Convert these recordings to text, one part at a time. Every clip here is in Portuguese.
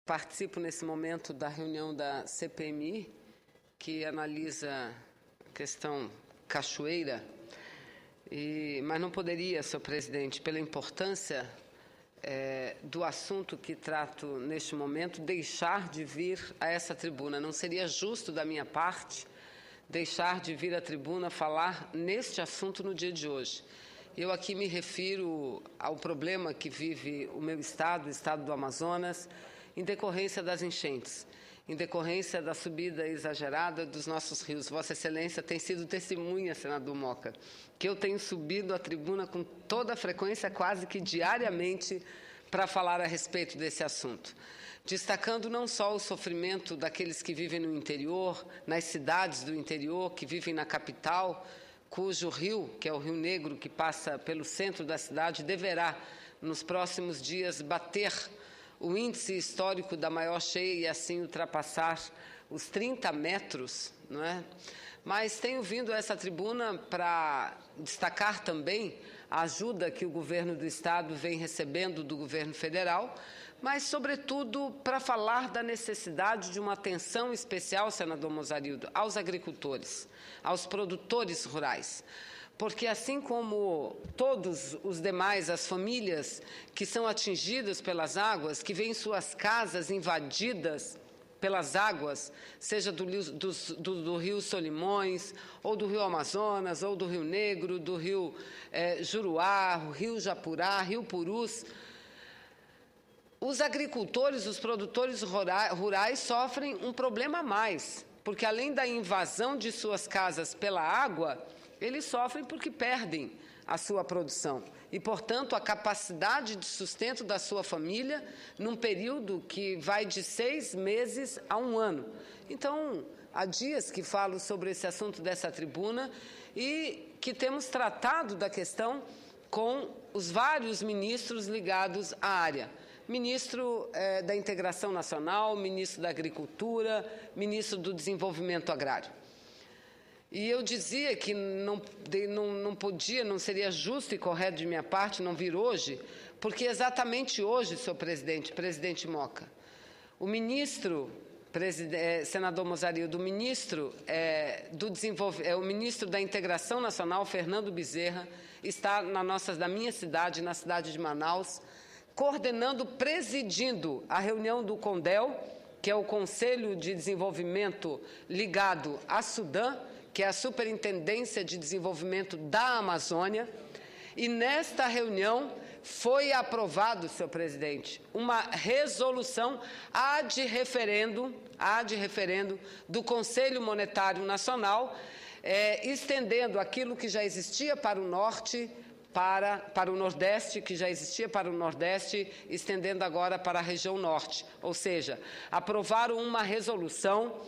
participo nesse momento da reunião da CPMI, que analisa a questão Cachoeira, mas não poderia, senhor presidente, pela importância do assunto que trato neste momento, deixar de vir a essa tribuna. Não seria justo da minha parte deixar de vir à tribuna falar neste assunto no dia de hoje. Eu aqui me refiro ao problema que vive o meu estado, o estado do Amazonas, em decorrência das enchentes, em decorrência da subida exagerada dos nossos rios. Vossa Excelência tem sido testemunha, senador Moca, que eu tenho subido à tribuna com toda a frequência, quase que diariamente, para falar a respeito desse assunto, destacando não só o sofrimento daqueles que vivem no interior, nas cidades do interior, que vivem na capital, cujo rio, que é o Rio Negro, que passa pelo centro da cidade, deverá, nos próximos dias, bater o índice histórico da maior cheia e assim ultrapassar os 30 metros, não é? Mas tenho vindo a essa tribuna para destacar também a ajuda que o governo do Estado vem recebendo do governo federal, mas, sobretudo, para falar da necessidade de uma atenção especial, senador Mozarildo, aos agricultores, aos produtores rurais. Porque, assim como todos os demais, as famílias que são atingidas pelas águas, que veem suas casas invadidas pelas águas, seja do Rio Solimões, ou do Rio Amazonas, ou do Rio Negro, do Rio Juruá, Rio Japurá, Rio Purus, os agricultores, os produtores rurais sofrem um problema a mais, porque além da invasão de suas casas pela água, eles sofrem porque perdem a sua produção e, portanto, a capacidade de sustento da sua família num período que vai de 6 meses a 1 ano. Então, há dias que falo sobre esse assunto dessa tribuna e que temos tratado da questão com os vários ministros ligados à área. Ministro da Integração Nacional, ministro da Agricultura, ministro do Desenvolvimento Agrário. E eu dizia que não podia, não seria justo e correto de minha parte não vir hoje, porque exatamente hoje, senhor presidente Moca, o ministro, senador Mozarildo, o ministro o ministro da Integração Nacional, Fernando Bezerra, está na minha cidade, na cidade de Manaus, coordenando, presidindo a reunião do CONDEL, que é o Conselho de Desenvolvimento ligado à Sudã, que é a Superintendência de Desenvolvimento da Amazônia, e nesta reunião foi aprovado, senhor presidente, uma resolução ad referendo do Conselho Monetário Nacional, estendendo aquilo que já existia para o Norte, para o Nordeste, que já existia para o Nordeste, estendendo agora para a região Norte. Ou seja, aprovaram uma resolução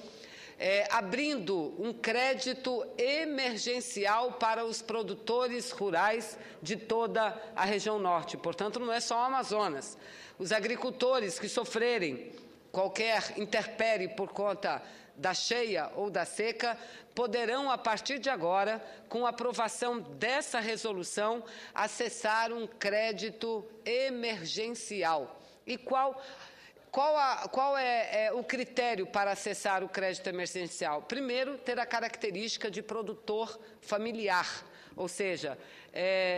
abrindo um crédito emergencial para os produtores rurais de toda a região Norte. Portanto, não é só o Amazonas. Os agricultores que sofrerem qualquer intempérie por conta da cheia ou da seca, poderão, a partir de agora, com a aprovação dessa resolução, acessar um crédito emergencial. E qual é o critério para acessar o crédito emergencial? Primeiro, ter a característica de produtor familiar, ou seja,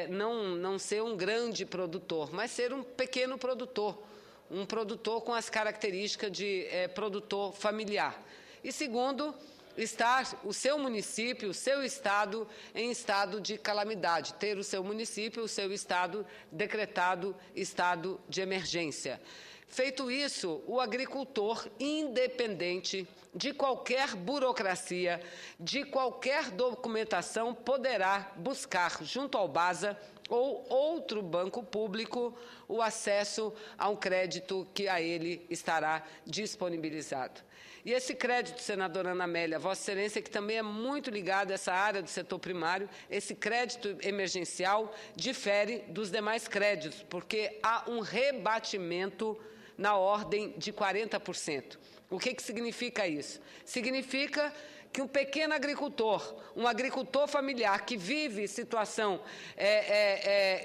não ser um grande produtor, mas ser um pequeno produtor, um produtor com as características de produtor familiar. E segundo, estar o seu município, o seu estado em estado de calamidade, ter o seu município, o seu estado decretado estado de emergência. Feito isso, o agricultor, independente de qualquer burocracia, de qualquer documentação, poderá buscar junto ao BASA ou outro banco público o acesso a um crédito que a ele estará disponibilizado. E esse crédito, senadora Ana Amélia, Vossa Excelência, que também é muito ligado a essa área do setor primário, esse crédito emergencial difere dos demais créditos, porque há um rebatimento na ordem de 40%. O que significa isso? Significa que um pequeno agricultor, um agricultor familiar que vive situação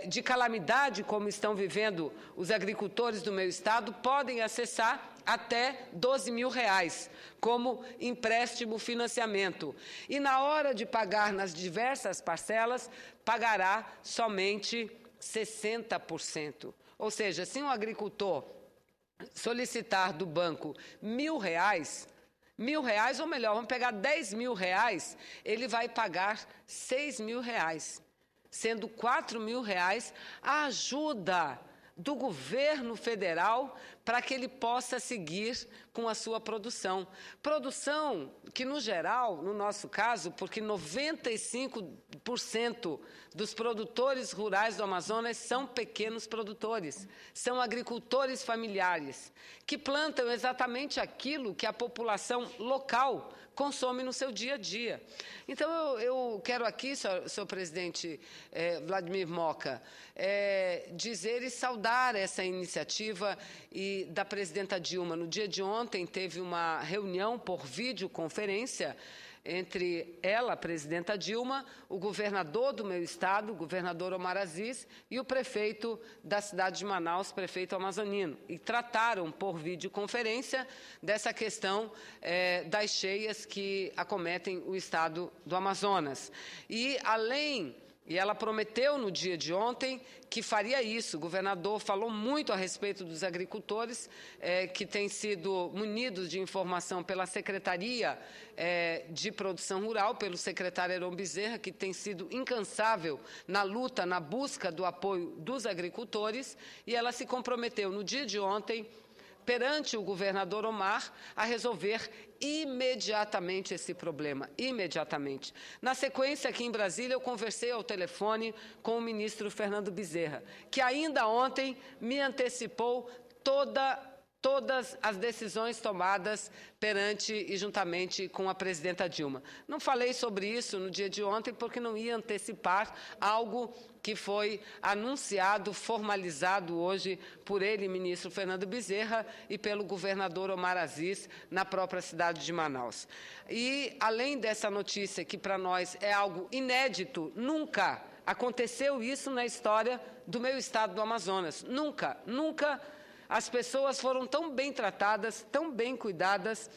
de calamidade, como estão vivendo os agricultores do meu estado, podem acessar até R$12 mil, como empréstimo financiamento. E na hora de pagar nas diversas parcelas, pagará somente 60%. Ou seja, se um agricultor solicitar do banco R$1.000, ou melhor, vamos pegar R$10 mil, ele vai pagar R$6 mil, sendo R$4 mil a ajuda do governo federal para que ele possa seguir com a sua produção. Produção que, no geral, no nosso caso, porque 95% dos produtores rurais do Amazonas são pequenos produtores, são agricultores familiares, que plantam exatamente aquilo que a população local consome no seu dia a dia. Então, eu quero aqui, senhor presidente Vladimir Moca, dizer e saudar essa iniciativa da presidenta Dilma. No dia de ontem, teve uma reunião por videoconferência entre ela, a presidenta Dilma, o governador do meu estado, o governador Omar Aziz, e o prefeito da cidade de Manaus, prefeito amazonino, e trataram por videoconferência dessa questão das cheias que acometem o estado do Amazonas. E ela prometeu no dia de ontem que faria isso. O governador falou muito a respeito dos agricultores que têm sido munidos de informação pela Secretaria de Produção Rural, pelo secretário Heron Bezerra, que tem sido incansável na luta, na busca do apoio dos agricultores, e ela se comprometeu no dia de ontem, perante o governador Omar, a resolver imediatamente esse problema, imediatamente. Na sequência, aqui em Brasília, eu conversei ao telefone com o ministro Fernando Bezerra, que ainda ontem me antecipou todas as decisões tomadas perante e juntamente com a presidenta Dilma. Não falei sobre isso no dia de ontem porque não ia antecipar algo que foi anunciado, formalizado hoje por ele, ministro Fernando Bezerra, e pelo governador Omar Aziz, na própria cidade de Manaus. E, além dessa notícia, que para nós é algo inédito, nunca aconteceu isso na história do meu estado do Amazonas. Nunca as pessoas foram tão bem tratadas, tão bem cuidadas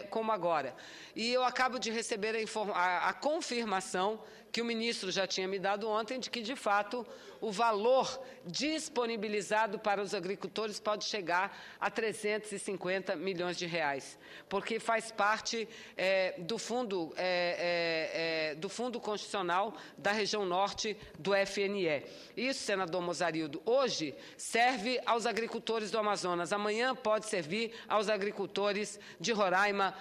como agora. E eu acabo de receber a confirmação que o ministro já tinha me dado ontem, de que, de fato, o valor disponibilizado para os agricultores pode chegar a R$350 milhões, porque faz parte do fundo constitucional da região norte do FNE. Isso, senador Mozarildo, hoje serve aos agricultores do Amazonas, amanhã pode servir aos agricultores de Roraima,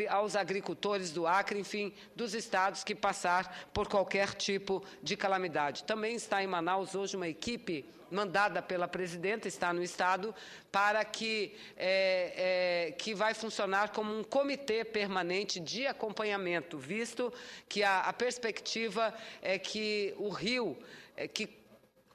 aos agricultores do Acre, enfim, dos estados que passar por qualquer tipo de calamidade. Também está em Manaus hoje uma equipe mandada pela presidenta, está no estado, para que vai funcionar como um comitê permanente de acompanhamento, visto que a perspectiva é que o rio, que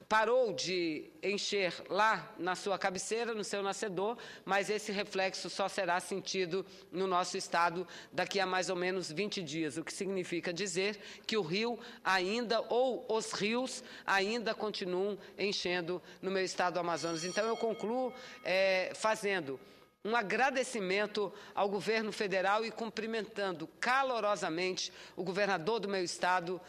parou de encher lá na sua cabeceira, no seu nascedor, mas esse reflexo só será sentido no nosso estado daqui a mais ou menos 20 dias, o que significa dizer que o rio ainda, ou os rios, ainda continuam enchendo no meu estado do Amazonas. Então, eu concluo fazendo um agradecimento ao governo federal e cumprimentando calorosamente o governador do meu estado,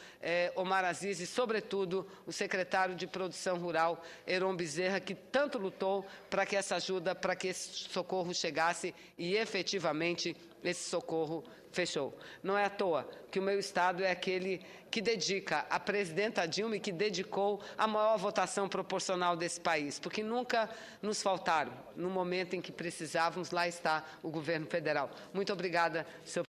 Omar Aziz, e, sobretudo, o secretário de Produção Rural, Heron Bezerra, que tanto lutou para que essa ajuda, para que esse socorro chegasse e, efetivamente, esse socorro fechou. Não é à toa que o meu estado é aquele que dedica a presidenta Dilma e que dedicou a maior votação proporcional desse país, porque nunca nos faltaram. No momento em que precisávamos, lá está o governo federal. Muito obrigada, senhor